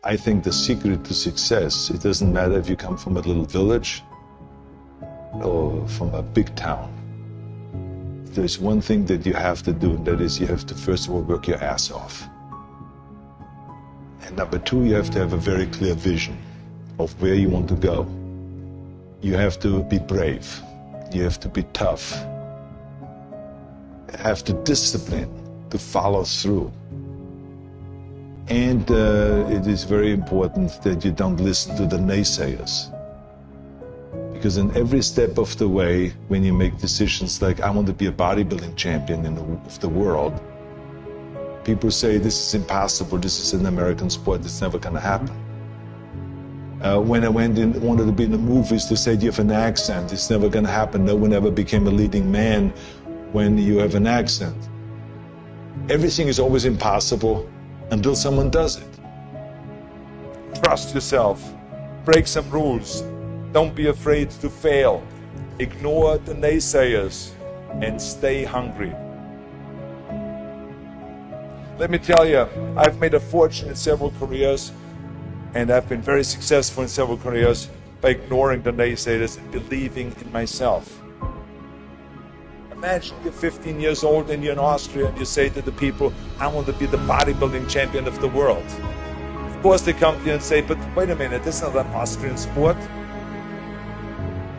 I think the secret to success, it doesn't matter if you come from a little village or from a big town. There's one thing that you have to do, and that is you have to first of all work your ass off. And number two, you have to have a very clear vision of where you want to go. You have to be brave. You have to be tough. You have to discipline, to follow through. And it is very important that you don't listen to the naysayers. Because in every step of the way, when you make decisions like, I want to be a bodybuilding champion of the world, people say, this is impossible, this is an American sport, it's never going to happen. When I wanted to be in the movies, they said, you have an accent, it's never going to happen. No one ever became a leading man when you have an accent. Everything is always impossible until someone does it. Trust yourself, break some rules, don't be afraid to fail, ignore the naysayers, and stay hungry. Let me tell you, I've made a fortune in several careers, and I've been very successful in several careers by ignoring the naysayers and believing in myself. Imagine you're 15 years old and you're in Austria and you say to the people, I want to be the bodybuilding champion of the world. Of course they come to you and say, but wait a minute, that's not an Austrian sport.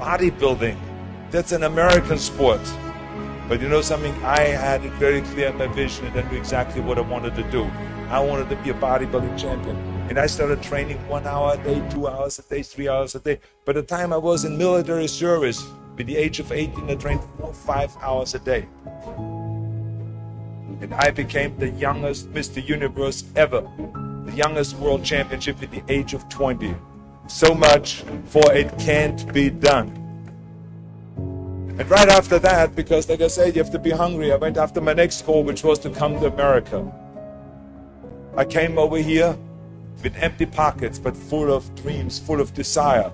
Bodybuilding, that's an American sport. But you know something, I had it very clear in my vision and I knew exactly what I wanted to do. I wanted to be a bodybuilding champion. And I started training 1 hour a day, 2 hours a day, 3 hours a day. By the time I was in military service, by the age of 18, I trained 4 or 5 hours a day. And I became the youngest Mr. Universe ever. The youngest world championship at the age of 20. So much for it can't be done. And right after that, because like I said, you have to be hungry, I went after my next goal, which was to come to America. I came over here with empty pockets, but full of dreams, full of desire.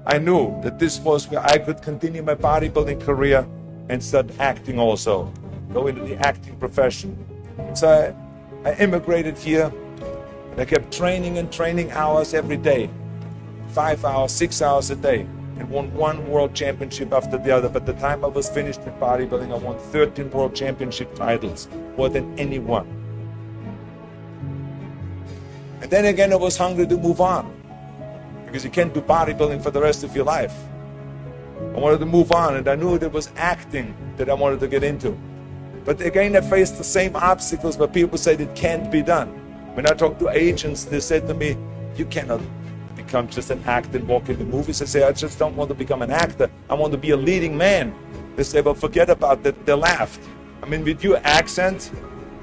I knew that this was where I could continue my bodybuilding career and start acting also, go into the acting profession. So I immigrated here, and I kept training and training hours every day, 5 hours, 6 hours a day, and won 1 world championship after the other. By the time I was finished with bodybuilding, I won 13 world championship titles, more than anyone. And then again, I was hungry to move on, because you can't do bodybuilding for the rest of your life. I wanted to move on, and I knew it was acting that I wanted to get into. But again, I faced the same obstacles where people said it can't be done. When I talked to agents, they said to me, you cannot become just an actor and walk in the movies. I say, I just don't want to become an actor. I want to be a leading man. They say, well, forget about that. They laughed. I mean, with your accent,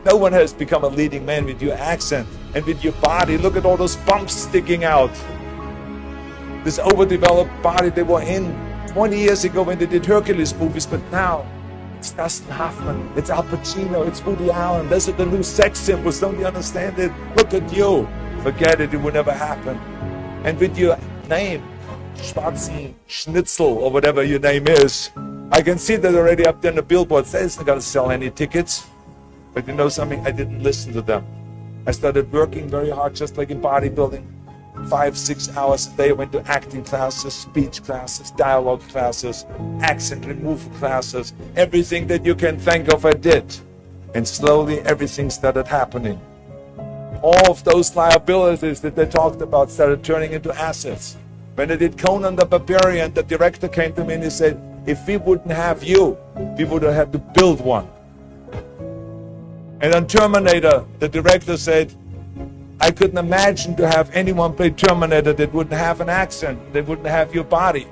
no one has become a leading man with your accent. And with your body, look at all those bumps sticking out. This overdeveloped body they were in 20 years ago when they did Hercules movies, but now it's Dustin Hoffman, it's Al Pacino, it's Woody Allen. Those are the new sex symbols. Don't you understand it? Look at you. Forget it, it will never happen. And with your name, Schwarzenegger or whatever your name is, I can see that already up there on the billboards. That isn't going to sell any tickets. But you know something? I didn't listen to them. I started working very hard, just like in bodybuilding. 5, 6 hours a day. I went to acting classes, speech classes, dialogue classes, accent removal classes. Everything that you can think of, I did. And slowly everything started happening. All of those liabilities that they talked about started turning into assets. When I did Conan the Barbarian, the director came to me and he said, if we wouldn't have you, we would have had to build one. And on Terminator, the director said, I couldn't imagine to have anyone play Terminator that wouldn't have an accent, that wouldn't have your body.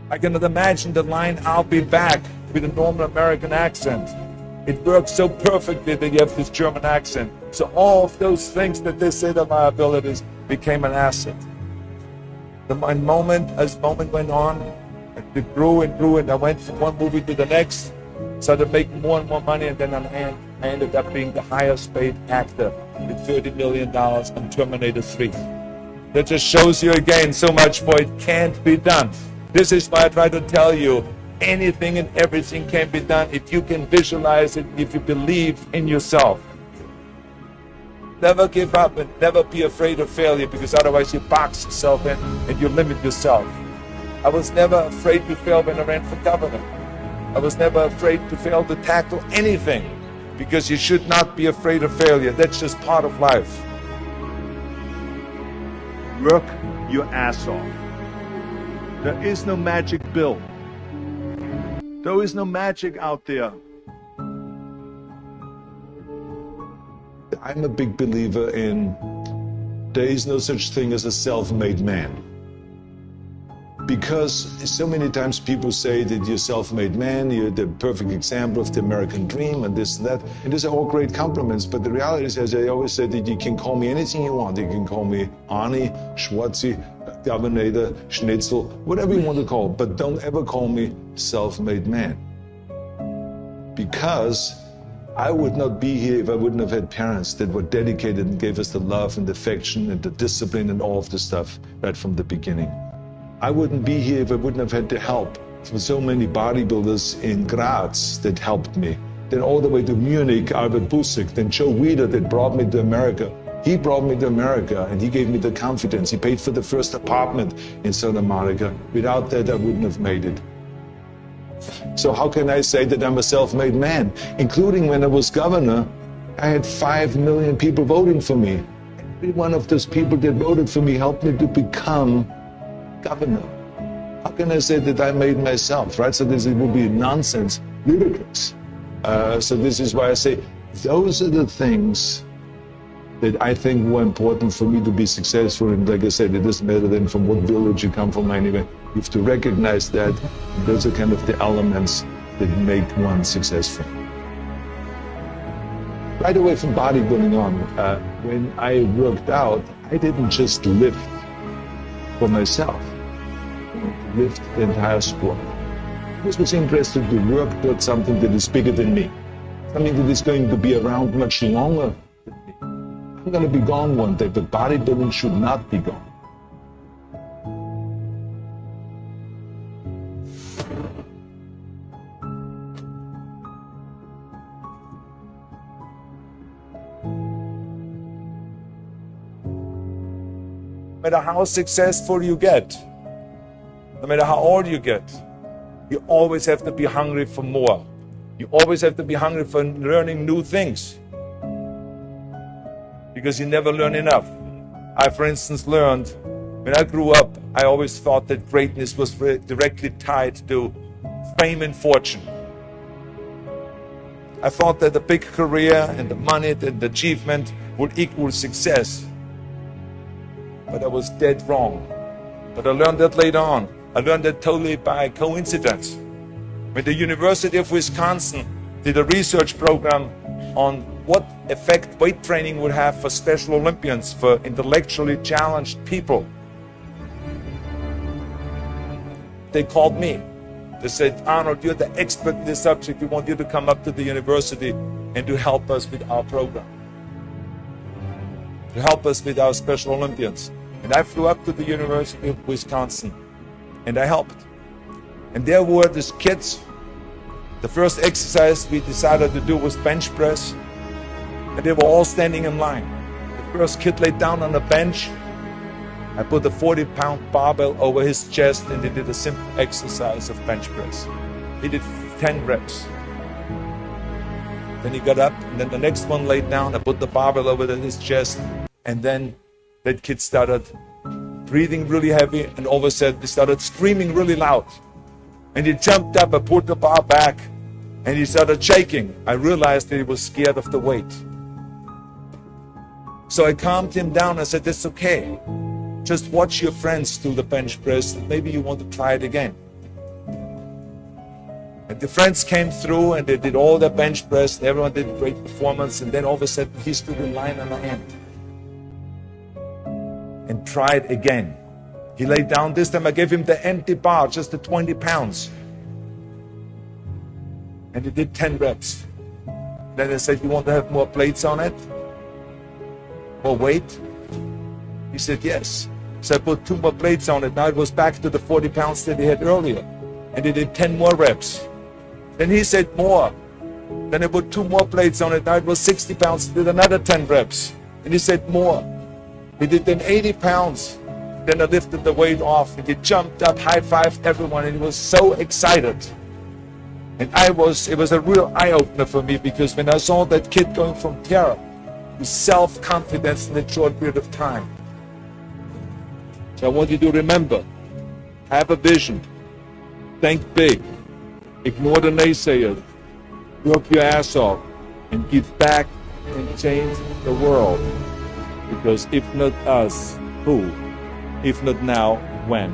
I cannot imagine the line, I'll be back, with a normal American accent. It works so perfectly that you have this German accent. So all of those things that they said are liabilities became an asset. As moment went on, it grew and grew, and I went from one movie to the next, started making more and more money, and then I ended up being the highest paid actor with $30 million on Terminator 3. That just shows you again so much for it can't be done. This is why I try to tell you, anything and everything can be done if you can visualize it, if you believe in yourself. never give up and never be afraid of failure, because otherwise you box yourself in and you limit yourself. I was never afraid to fail when I ran for governor. I was never afraid to fail to tackle anything, because you should not be afraid of failure. That's just part of life. Work your ass off. There is no magic pill. There is no magic out there. I'm a big believer in there is no such thing as a self-made man. Because so many times people say that you're a self-made man, you're the perfect example of the American dream and this and that. And these are all great compliments, but the reality is, as I always said, that you can call me anything you want. You can call me Arnie, Schwarzi, Governor, Schnitzel, whatever you want to call, but don't ever call me self-made man. Because I would not be here if I wouldn't have had parents that were dedicated and gave us the love and affection and the discipline and all of the stuff right from the beginning. I wouldn't be here if I wouldn't have had the help from so many bodybuilders in Graz that helped me. Then all the way to Munich, Albert Busick, then Joe Weider that brought me to America. He brought me to America and he gave me the confidence. He paid for the first apartment in South America. Without that, I wouldn't have made it. So how can I say that I'm a self-made man? Including when I was governor, I had 5 million people voting for me. Every one of those people that voted for me helped me to become governor. How can I say that I made myself, right? So this would be nonsense, ludicrous. So this is why I say those are the things that I think were important for me to be successful. And like I said, it doesn't matter then from what village you come from anyway. You have to recognize that those are kind of the elements that make one successful. Right away from bodybuilding on, when I worked out, I didn't just lift for myself. I lift the entire sport. This was interested to work towards something that is bigger than me, something that is going to be around much longer than me. I'm going to be gone one day, but bodybuilding should not be gone. No matter how successful you get, no matter how old you get, you always have to be hungry for more. You always have to be hungry for learning new things, because you never learn enough. I, for instance, learned when I grew up, I always thought that greatness was directly tied to fame and fortune. I thought that the big career and the money and the achievement would equal success. But I was dead wrong. But I learned that later on. I learned that totally by coincidence. When the University of Wisconsin did a research program on what effect weight training would have for Special Olympians, for intellectually challenged people, they called me. They said, Arnold, you're the expert in this subject. We want you to come up to the university and to help us with our program, to help us with our Special Olympians. And I flew up to the University of Wisconsin and I helped. And there were these kids. The first exercise we decided to do was bench press. And they were all standing in line. The first kid laid down on a bench. I put a 40-pound barbell over his chest and he did a simple exercise of bench press. He did 10 reps. Then he got up, and then the next one laid down. I put the barbell over his chest, and then that kid started breathing really heavy, and all of a sudden he started screaming really loud. And he jumped up, I pulled the bar back, and he started shaking. I realized that he was scared of the weight. So I calmed him down. I said, it's okay. Just watch your friends do the bench press. Maybe you want to try it again. And the friends came through and they did all their bench press. And everyone did a great performance. And then all of a sudden he stood in line on the end and tried again. He laid down. This time I gave him the empty bar, just the 20 pounds. And he did 10 reps. Then I said, you want to have more plates on it? More weight? He said, yes. So I put 2 more plates on it. Now it was back to the 40 pounds that he had earlier. And he did 10 more reps. Then he said more. Then I put 2 more plates on it. Now it was 60 pounds. He did another 10 reps. And he said, more. He did then 80 pounds. Then I lifted the weight off, and he jumped up, high-fived everyone, and he was so excited. And it was a real eye-opener for me, because when I saw that kid going from terror to self-confidence in a short period of time. So I want you to remember, have a vision, think big, ignore the naysayers, work your ass off, and give back and change the world. Because if not us, who? If not now, when?